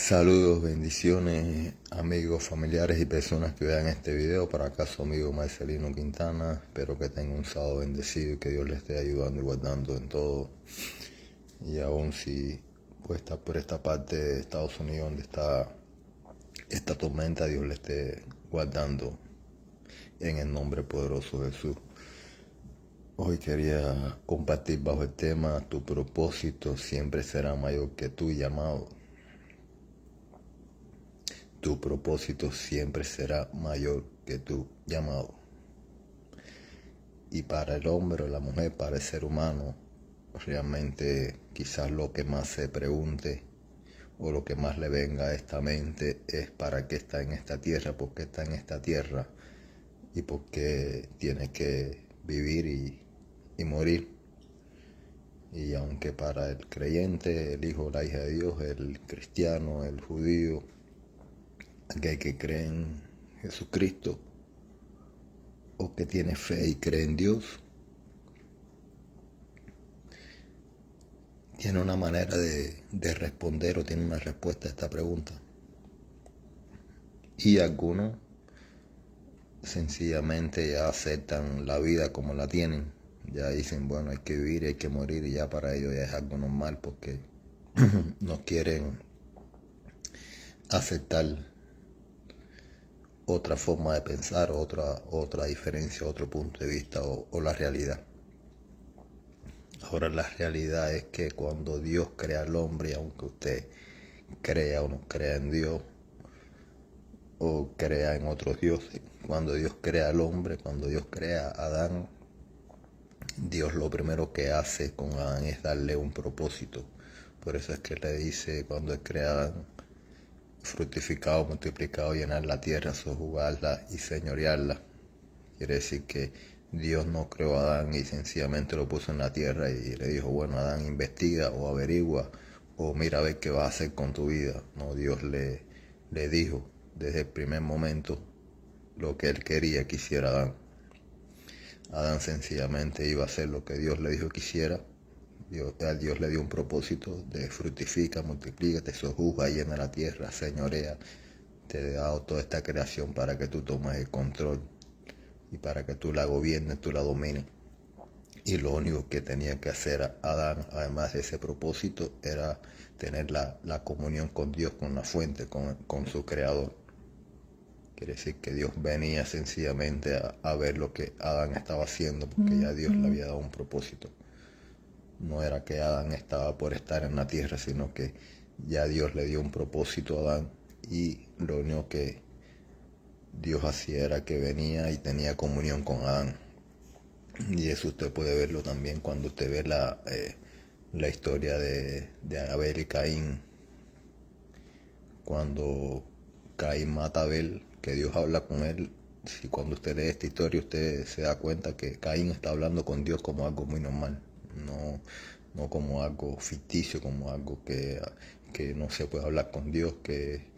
Saludos, bendiciones, amigos, familiares y personas que vean este video. Para acá su amigo Marcelino Quintana. Espero que tengan un sábado bendecido y que Dios les esté ayudando y guardando en todo. Y aún si pues está por esta parte de Estados Unidos donde está esta tormenta, Dios le esté guardando en el nombre poderoso de Jesús. Hoy quería compartir bajo el tema: tu propósito siempre será mayor que tu llamado. Tu propósito siempre será mayor que tu llamado. Y para el hombre o la mujer, para el ser humano, realmente quizás lo que más se pregunte o lo que más le venga a esta mente es: ¿para qué está en esta tierra? ¿Por qué está en esta tierra? ¿Y por qué tiene que vivir y morir? Y aunque para el creyente, el hijo o la hija de Dios, el cristiano, el judío, aquel que cree en Jesucristo o que tiene fe y cree en Dios, tiene una manera de responder o tiene una respuesta a esta pregunta. Y algunos sencillamente ya aceptan la vida como la tienen. Ya dicen, bueno, hay que vivir, hay que morir, y ya para ellos ya es algo normal, porque no quieren aceptar otra forma de pensar, otra diferencia, otro punto de vista o la realidad. Ahora, la realidad es que cuando Dios crea al hombre, aunque usted crea o no crea en Dios o crea en otros dioses, cuando Dios crea al hombre, cuando Dios crea a Adán, Dios lo primero que hace con Adán es darle un propósito. Por eso es que le dice, cuando él crea a Adán: fructificado, multiplicado, llenar la tierra, sojugarla y señorearla. Quiere decir que Dios no creó a Adán y sencillamente lo puso en la tierra y le dijo, bueno, Adán, investiga o averigua o mira a ver qué va a hacer con tu vida. No, Dios le dijo desde el primer momento lo que él quería que hiciera Adán. Adán sencillamente iba a hacer lo que Dios le dijo que hiciera. Dios le dio un propósito de fructifica, multiplica, te sojuzga, llena la tierra, señorea. Te he dado toda esta creación para que tú tomes el control y para que tú la gobiernes, tú la domines. Y lo único que tenía que hacer Adán, además de ese propósito, era tener la comunión con Dios, con la fuente, con su creador. Quiere decir que Dios venía sencillamente a ver lo que Adán estaba haciendo, porque ya Dios le había dado un propósito. No era que Adán estaba por estar en la tierra, sino que ya Dios le dio un propósito a Adán, y lo único que Dios hacía era que venía y tenía comunión con Adán. Y eso usted puede verlo también cuando usted ve la historia de Abel y Caín. Cuando Caín mata a Abel, que Dios habla con él. Si cuando usted lee esta historia, usted se da cuenta que Caín está hablando con Dios como algo muy normal, no como algo ficticio, como algo que no se puede hablar con Dios, que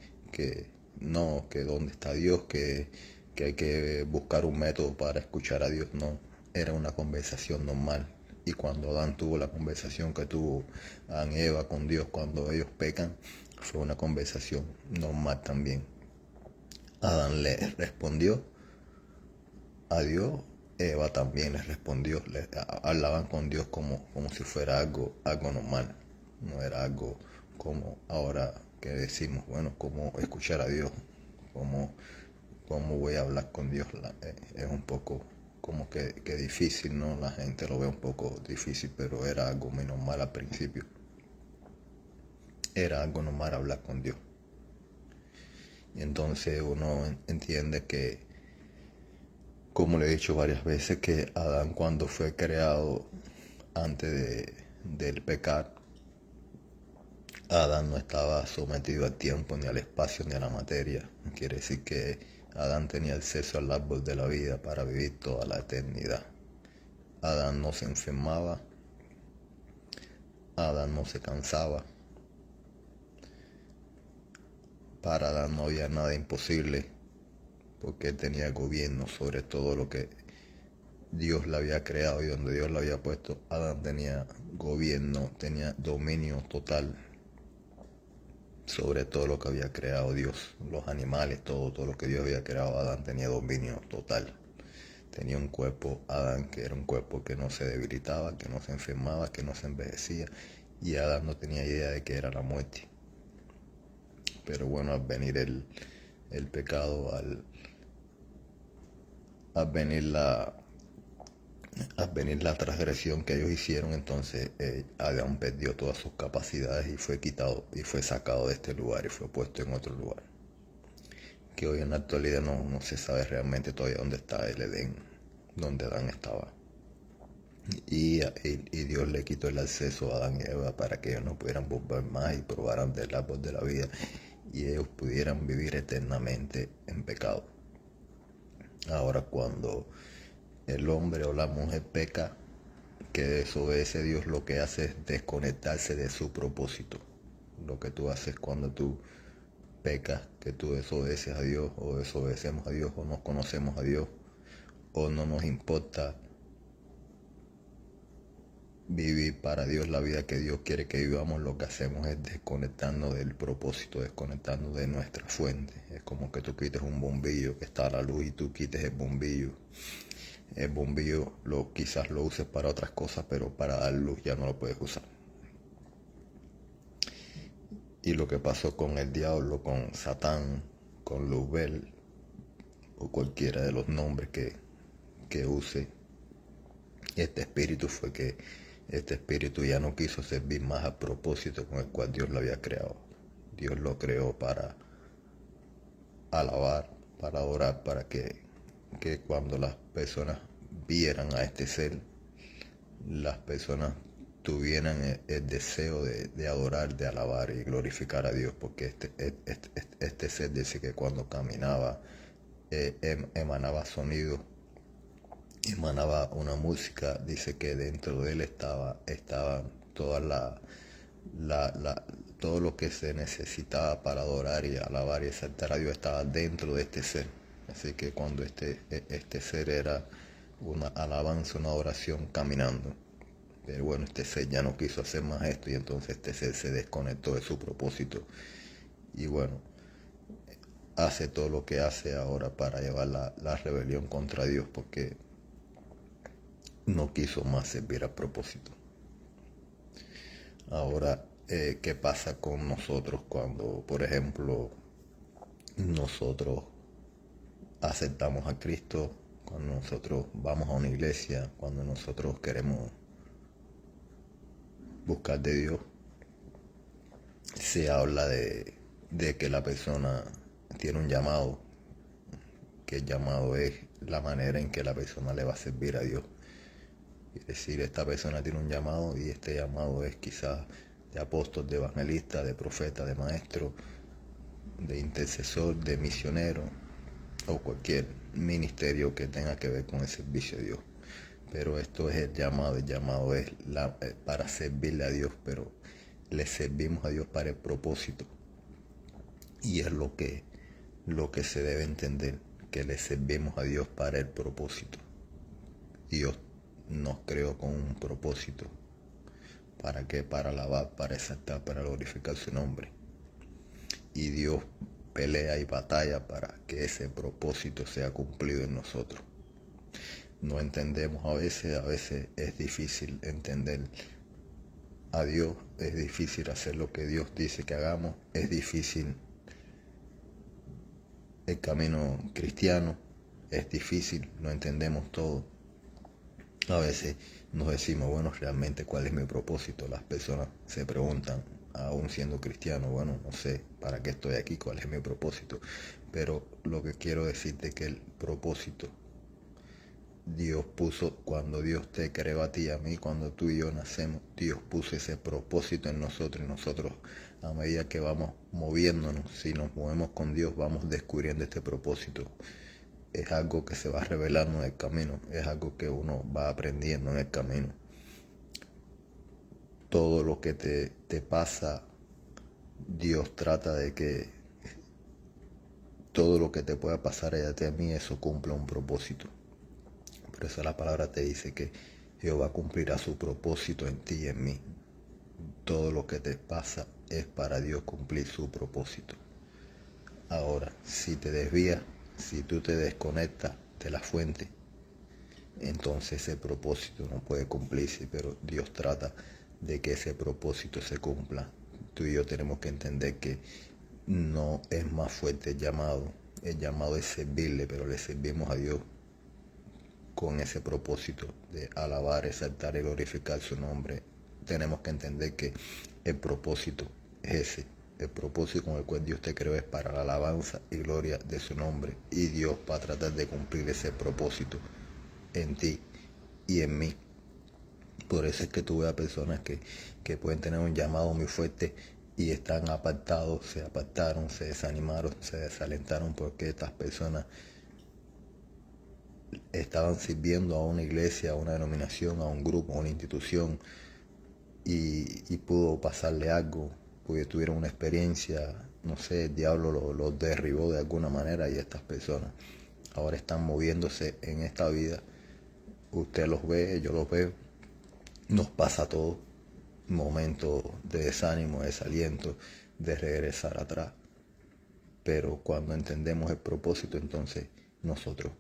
dónde está Dios, que hay que buscar un método para escuchar a Dios. No, era una conversación normal. Y cuando Adán tuvo la conversación que tuvo Adán y Eva con Dios cuando ellos pecan, fue una conversación normal también. Adán le respondió a Dios, Eva también le respondió, hablaban con Dios como si fuera algo normal, no era algo como ahora que decimos, bueno, cómo escuchar a Dios, cómo voy a hablar con Dios. Es un poco como que difícil, ¿no? La gente lo ve un poco difícil, pero era algo muy normal al principio. Era algo normal hablar con Dios. Y entonces uno entiende que, como le he dicho varias veces, que Adán, cuando fue creado antes del pecar, Adán no estaba sometido al tiempo, ni al espacio, ni a la materia. Quiere decir que Adán tenía acceso al árbol de la vida para vivir toda la eternidad. Adán no se enfermaba, Adán no se cansaba. Para Adán no había nada imposible, porque él tenía gobierno sobre todo lo que Dios le había creado y donde Dios le había puesto. Adán tenía gobierno, tenía dominio total. sobre todo lo que había creado Dios, los animales, todo lo que Dios había creado. Adán tenía dominio total. Tenía un cuerpo, Adán, que era un cuerpo que no se debilitaba, que no se enfermaba, que no se envejecía, y Adán no tenía idea de qué era la muerte. Pero bueno, al venir el pecado, al venir la transgresión que ellos hicieron, entonces Adán perdió todas sus capacidades y fue quitado y fue sacado de este lugar y fue puesto en otro lugar. Que hoy en la actualidad no se sabe realmente todavía dónde está el Edén, donde Adán estaba. Y Dios le quitó el acceso a Adán y Eva para que ellos no pudieran volver más y probaran del árbol de la vida y ellos pudieran vivir eternamente en pecado. Ahora cuando el hombre o la mujer peca, que desobedece a Dios, lo que hace es desconectarse de su propósito. Lo que tú haces cuando tú pecas, que tú desobedeces a Dios o desobedecemos a Dios o no conocemos a Dios o no nos importa vivir para Dios la vida que Dios quiere que vivamos, lo que hacemos es desconectarnos del propósito, desconectarnos de nuestra fuente. Es como que tú quites un bombillo que está a la luz y tú quites el bombillo. El bombillo quizás lo uses para otras cosas, pero para dar luz ya no lo puedes usar. Y lo que pasó con el diablo, con Satán, con Luzbel, o cualquiera de los nombres que use este espíritu, fue que este espíritu ya no quiso servir más al propósito con el cual Dios lo había creado. Dios lo creó para alabar, para adorar, para que cuando las personas vieran a este ser, las personas tuvieran el deseo de adorar, de alabar y glorificar a Dios, porque este ser dice que cuando caminaba emanaba sonido, emanaba una música. Dice que dentro de él estaban todas todo lo que se necesitaba para adorar y alabar y exaltar a Dios estaba dentro de este ser. Así que cuando este ser era una alabanza, una oración caminando. Pero bueno, este ser ya no quiso hacer más esto y entonces este ser se desconectó de su propósito. Y bueno, hace todo lo que hace ahora para llevar la rebelión contra Dios porque no quiso más servir a propósito. Ahora, ¿qué pasa con nosotros cuando, por ejemplo, nosotros aceptamos a Cristo, cuando nosotros vamos a una iglesia, cuando nosotros queremos buscar de Dios? Se habla de que la persona tiene un llamado, que el llamado es la manera en que la persona le va a servir a Dios. Es decir, esta persona tiene un llamado y este llamado es quizás de apóstol, de evangelista, de profeta, de maestro, de intercesor, de misionero o cualquier ministerio que tenga que ver con el servicio a Dios. Pero esto es el llamado es para servirle a Dios, pero le servimos a Dios para el propósito. Y es lo que se debe entender, que le servimos a Dios para el propósito. Dios nos creó con un propósito. ¿Para qué? Para alabar, para exaltar, para glorificar su nombre. Y Dios pelea y batalla para que ese propósito sea cumplido en nosotros. No entendemos a veces es difícil entender a Dios, es difícil hacer lo que Dios dice que hagamos, es difícil el camino cristiano, es difícil, no entendemos todo. A veces nos decimos, bueno, realmente cuál es mi propósito. Las personas se preguntan, aún siendo cristiano, bueno, no sé, ¿para qué estoy aquí? ¿Cuál es mi propósito? Pero lo que quiero decirte es que el propósito Dios puso, cuando Dios te creó a ti y a mí, cuando tú y yo nacemos, Dios puso ese propósito en nosotros, y nosotros a medida que vamos moviéndonos, si nos movemos con Dios, vamos descubriendo este propósito. Es algo que se va revelando en el camino, es algo que uno va aprendiendo en el camino. Todo lo que te pasa, Dios trata de que todo lo que te pueda pasar a ti a mí, eso cumpla un propósito. Por eso la palabra te dice que Jehová cumplirá su propósito en ti y en mí. Todo lo que te pasa es para Dios cumplir su propósito. Ahora, si te desvías, si tú te desconectas de la fuente, entonces ese propósito no puede cumplirse, pero Dios trata de que ese propósito se cumpla. Tú y yo tenemos que entender que no es más fuerte el llamado es servirle, pero le servimos a Dios con ese propósito de alabar, exaltar y glorificar su nombre. Tenemos que entender que el propósito es ese. El propósito con el cual Dios te creó es para la alabanza y gloria de su nombre. Y Dios va a tratar de cumplir ese propósito en ti y en mí. Por eso es que tú ves a personas que pueden tener un llamado muy fuerte y están apartados, se apartaron, se desanimaron, se desalentaron porque estas personas estaban sirviendo a una iglesia, a una denominación, a un grupo, a una institución y pudo pasarle algo, porque tuvieron una experiencia, no sé, el diablo los derribó de alguna manera y estas personas ahora están moviéndose en esta vida. Usted los ve, yo los veo, nos pasa todo, momentos de desánimo, de desaliento, de regresar atrás. Pero cuando entendemos el propósito, entonces nosotros,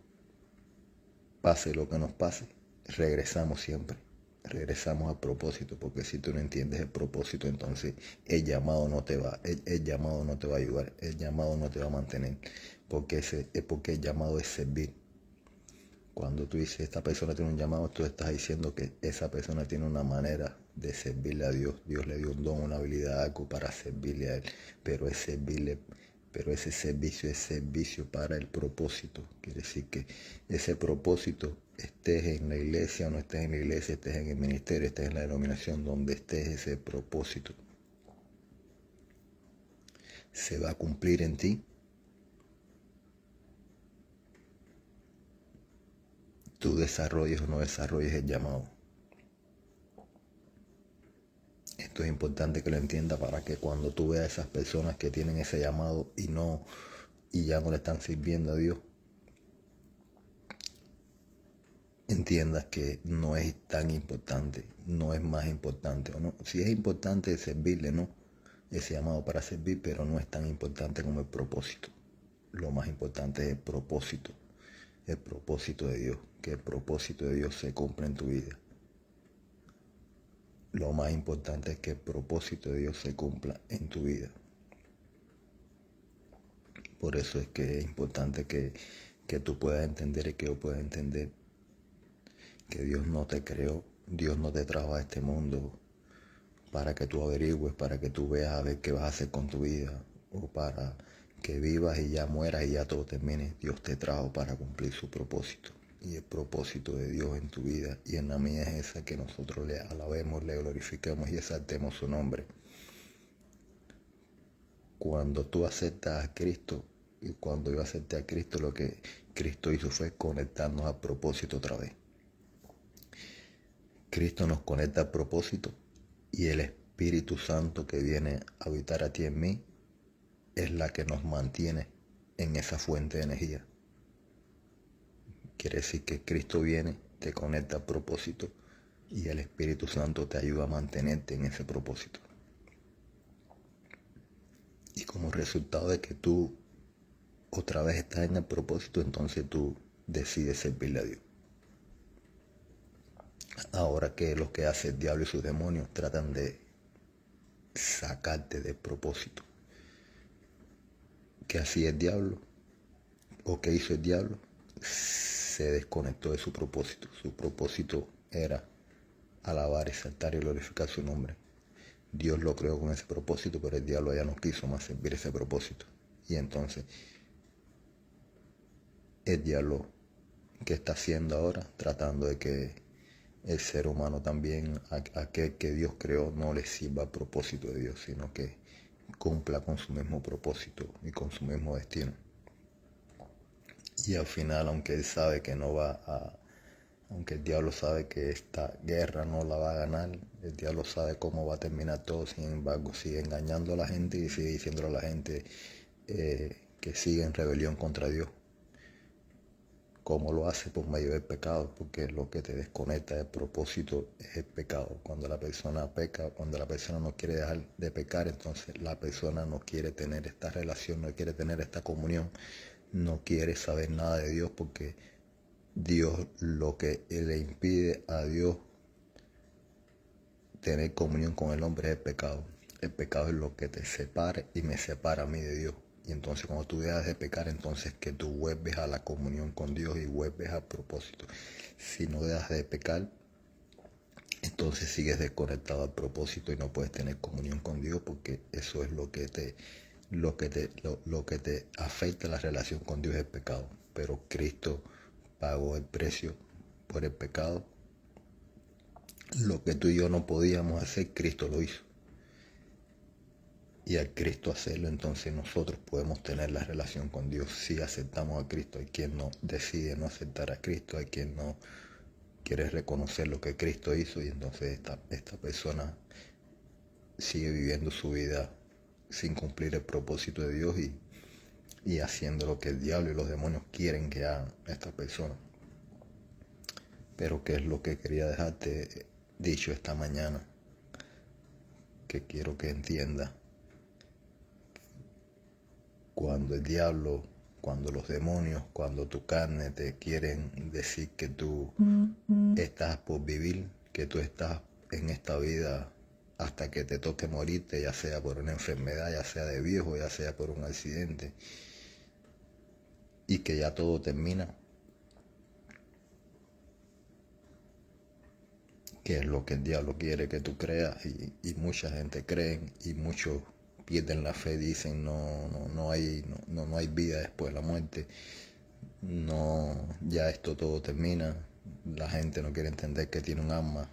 pase lo que nos pase, regresamos siempre. Regresamos al propósito, porque si tú no entiendes el propósito, entonces el llamado no te va a ayudar, el llamado no te va a mantener, porque el llamado es servir. Cuando tú dices esta persona tiene un llamado, tú estás diciendo que esa persona tiene una manera de servirle a Dios. Dios le dio un don, una habilidad, algo para servirle a Él, pero ese servicio es servicio para el propósito. Quiere decir que ese propósito, estés en la iglesia o no estés en la iglesia, estés en el ministerio, estés en la denominación, donde estés, ese propósito se va a cumplir en ti. Tú desarrolles o no desarrolles el llamado. Esto es importante que lo entiendas para que cuando tú veas a esas personas que tienen ese llamado y ya no le están sirviendo a Dios, entiendas que no es tan importante, no es más importante, o no. Sí es importante servirle, ¿no? Ese llamado para servir, pero no es tan importante como el propósito. Lo más importante es el propósito de Dios, que el propósito de Dios se cumpla en tu vida. Lo más importante es que el propósito de Dios se cumpla en tu vida. Por eso es que es importante que tú puedas entender y que yo pueda entender que Dios no te creó, Dios no te trajo a este mundo para que tú averigües, para que tú veas a ver qué vas a hacer con tu vida, o para que vivas y ya mueras y ya todo termine. Dios te trajo para cumplir su propósito. Y el propósito de Dios en tu vida y en la mía es esa, que nosotros le alabemos, le glorifiquemos y exaltemos su nombre. Cuando tú aceptas a Cristo, y cuando yo acepté a Cristo, lo que Cristo hizo fue conectarnos al propósito otra vez. Cristo nos conecta al propósito y el Espíritu Santo que viene a habitar a ti en mí es la que nos mantiene en esa fuente de energía. Quiere decir que Cristo viene, te conecta al propósito y el Espíritu Santo te ayuda a mantenerte en ese propósito. Y como resultado de que tú otra vez estás en el propósito, entonces tú decides servirle a Dios. Ahora que lo que hace el diablo y sus demonios tratan de sacarte del propósito. ¿Qué hacía el diablo? ¿O qué hizo el diablo? Se desconectó de su propósito. Su propósito era alabar, exaltar y glorificar su nombre. Dios lo creó con ese propósito, pero el diablo ya no quiso más servir ese propósito. Y entonces, el diablo, ¿qué está haciendo ahora? Tratando de que el ser humano también, aquel que Dios creó, no le sirva al propósito de Dios, sino que cumpla con su mismo propósito y con su mismo destino. Y al final, aunque él sabe que no va a, aunque el diablo sabe que esta guerra no la va a ganar, el diablo sabe cómo va a terminar todo, sin embargo sigue engañando a la gente y sigue diciéndole a la gente que sigue en rebelión contra Dios, ¿Cómo lo hace? Por medio del pecado, porque lo que te desconecta del propósito es el pecado. Cuando la persona peca, cuando la persona no quiere dejar de pecar, entonces la persona no quiere tener esta relación, no quiere tener esta comunión, no quiere saber nada de Dios, porque Dios, lo que le impide a Dios tener comunión con el hombre es el pecado. El pecado es lo que te separa y me separa a mí de Dios. Y entonces cuando tú dejas de pecar, entonces que tú vuelves a la comunión con Dios y vuelves al propósito. Si no dejas de pecar, entonces sigues desconectado al propósito y no puedes tener comunión con Dios, porque eso es lo que te afecta la relación con Dios, es el pecado. Pero Cristo pagó el precio por el pecado. Lo que tú y yo no podíamos hacer, Cristo lo hizo. Y al Cristo hacerlo, entonces nosotros podemos tener la relación con Dios si aceptamos a Cristo. Hay quien no decide no aceptar a Cristo, hay quien no quiere reconocer lo que Cristo hizo, y entonces esta persona sigue viviendo su vida sin cumplir el propósito de Dios y haciendo lo que el diablo y los demonios quieren que hagan esta persona. Pero ¿qué es lo que quería dejarte dicho esta mañana? Que quiero que entiendas. Cuando el diablo, cuando los demonios, cuando tu carne te quieren decir que tú estás por vivir, que tú estás en esta vida hasta que te toque morirte, ya sea por una enfermedad, ya sea de viejo, ya sea por un accidente, y que ya todo termina, que es lo que el diablo quiere que tú creas, y mucha gente cree, y muchos pierden la fe, dicen no hay vida después de la muerte, ya esto todo termina. La gente no quiere entender que tiene un alma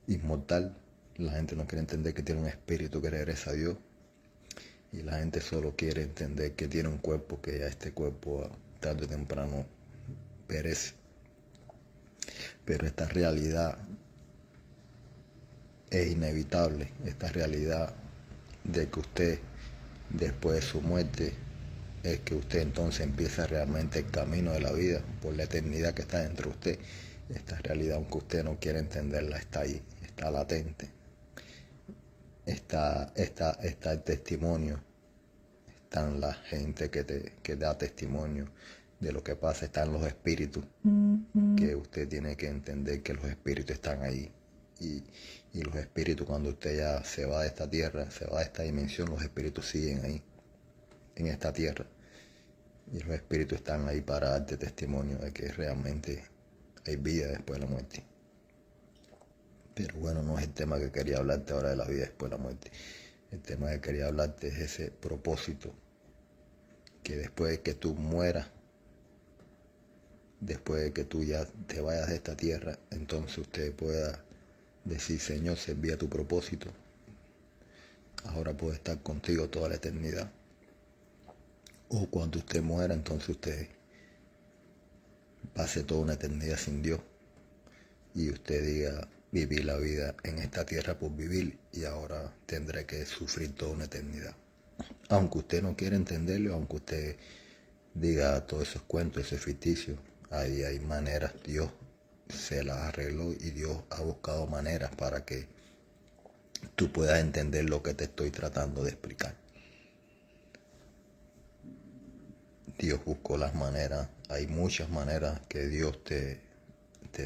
inmortal, la gente no quiere entender que tiene un espíritu que regresa a Dios, y la gente solo quiere entender que tiene un cuerpo, que ya este cuerpo tarde o temprano perece. Pero esta realidad es inevitable, esta realidad de que usted, después de su muerte, es que usted entonces empieza realmente el camino de la vida por la eternidad que está dentro de usted. Esta realidad, aunque usted no quiera entenderla, está ahí, está latente. Está el testimonio, están la gente que da testimonio de lo que pasa, están los espíritus, que usted tiene que entender que los espíritus están ahí. Y los espíritus, cuando usted ya se va de esta tierra, se va de esta dimensión, los espíritus siguen ahí, en esta tierra. Y los espíritus están ahí para darte testimonio de que realmente hay vida después de la muerte. Pero bueno, no es el tema que quería hablarte ahora de la vida después de la muerte. El tema que quería hablarte es ese propósito, que después de que tú mueras, después de que tú ya te vayas de esta tierra, entonces usted pueda decir: Señor, serví a tu propósito, ahora puedo estar contigo toda la eternidad. O cuando usted muera, entonces usted pase toda una eternidad sin Dios, y usted diga: viví la vida en esta tierra por vivir, y ahora tendré que sufrir toda una eternidad. Aunque usted no quiera entenderlo, aunque usted diga todo esos cuentos, ese ficticio, ahí hay maneras. Dios se las arregló, y Dios ha buscado maneras para que tú puedas entender lo que te estoy tratando de explicar. Dios buscó las maneras, hay muchas maneras que Dios te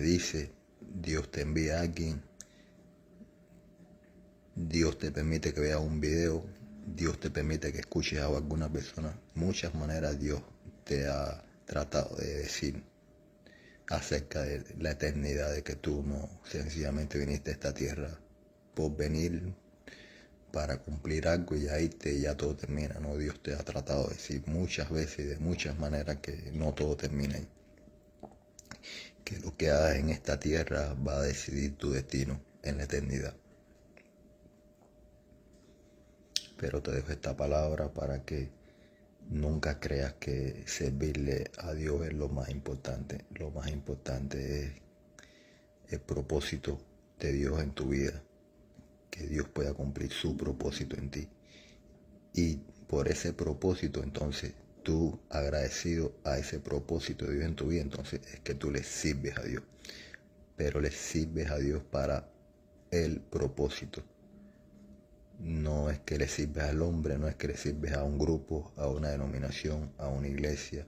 dice. Dios te envía a alguien, Dios te permite que veas un video, Dios te permite que escuches a alguna persona. Muchas maneras Dios te ha tratado de decir acerca de la eternidad, de que tú no sencillamente viniste a esta tierra por venir para cumplir algo y ya irte y ya todo termina. No, Dios te ha tratado de decir muchas veces y de muchas maneras que no todo termina ahí, que lo que hagas en esta tierra va a decidir tu destino en la eternidad. Pero te dejo esta palabra para que nunca creas que servirle a Dios es lo más importante. Lo más importante es el propósito de Dios en tu vida, que Dios pueda cumplir su propósito en ti. Y por ese propósito entonces tú agradecido a ese propósito de Dios en tu vida, entonces es que tú le sirves a Dios. Pero le sirves a Dios para el propósito. No es que le sirves al hombre, no es que le sirves a un grupo, a una denominación, a una iglesia.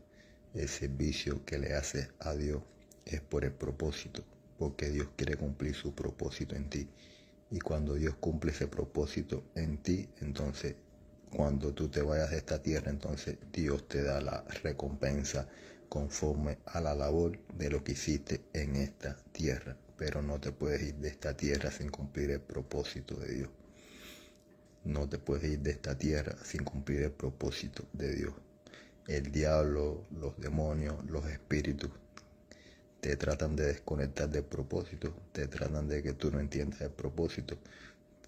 El servicio que le haces a Dios es por el propósito, porque Dios quiere cumplir su propósito en ti. Y cuando Dios cumple ese propósito en ti, entonces cuando tú te vayas de esta tierra, entonces Dios te da la recompensa conforme a la labor de lo que hiciste en esta tierra. Pero no te puedes ir de esta tierra sin cumplir el propósito de Dios. No te puedes ir de esta tierra sin cumplir el propósito de Dios. El diablo, los demonios, los espíritus te tratan de desconectar del propósito, te tratan de que tú no entiendas el propósito,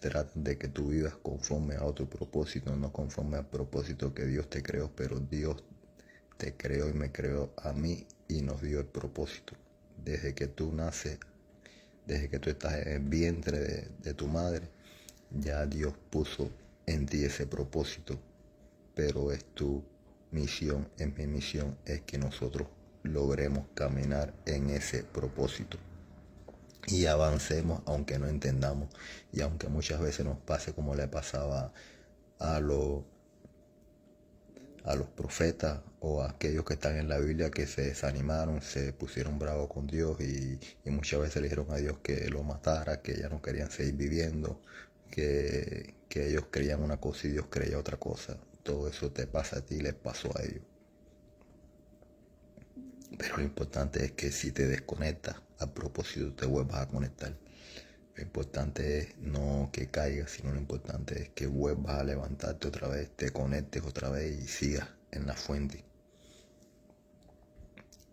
tratan de que tú vivas conforme a otro propósito, no conforme al propósito que Dios te creó, pero Dios te creó y me creó a mí y nos dio el propósito. Desde que tú naces, desde que tú estás en el vientre de tu madre, ya Dios puso en ti ese propósito, pero es tu misión, es mi misión, es que nosotros logremos caminar en ese propósito y avancemos aunque no entendamos y aunque muchas veces nos pase como le pasaba a los profetas o a aquellos que están en la Biblia que se desanimaron, se pusieron bravos con Dios y muchas veces le dijeron a Dios que lo matara, que ya no querían seguir viviendo, que ellos creían una cosa y Dios creía otra cosa. Todo eso te pasa a ti y les pasó a ellos. Pero lo importante es que si te desconectas, a propósito te vuelvas a conectar. Lo importante es no que caigas, sino lo importante es que vuelvas a levantarte otra vez, te conectes otra vez y sigas en la fuente.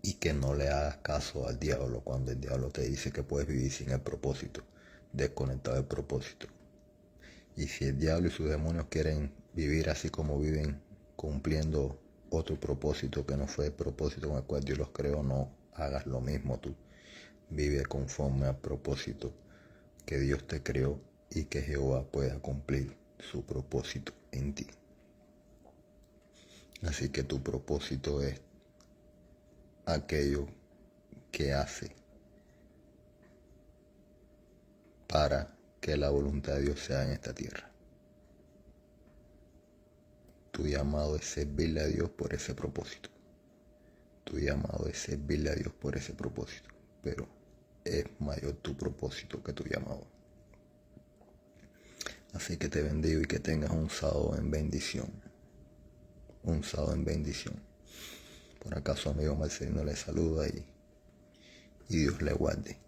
Y que no le hagas caso al diablo cuando el diablo te dice que puedes vivir sin el propósito, desconectado del propósito. Y si el diablo y sus demonios quieren vivir así como viven, cumpliendo otro propósito que no fue el propósito con el cual Dios los creó, no hagas lo mismo tú. Vive conforme al propósito que Dios te creó y que Jehová pueda cumplir su propósito en ti. Así que tu propósito es aquello que hace para que la voluntad de Dios sea en esta tierra. Tu llamado es servirle a Dios por ese propósito. Tu llamado es servirle a Dios por ese propósito. Pero es mayor tu propósito que tu llamado. Así que te bendigo y que tengas un sábado en bendición. Un sábado en bendición. Por acá su amigo Marcelino le saluda y Dios le guarde.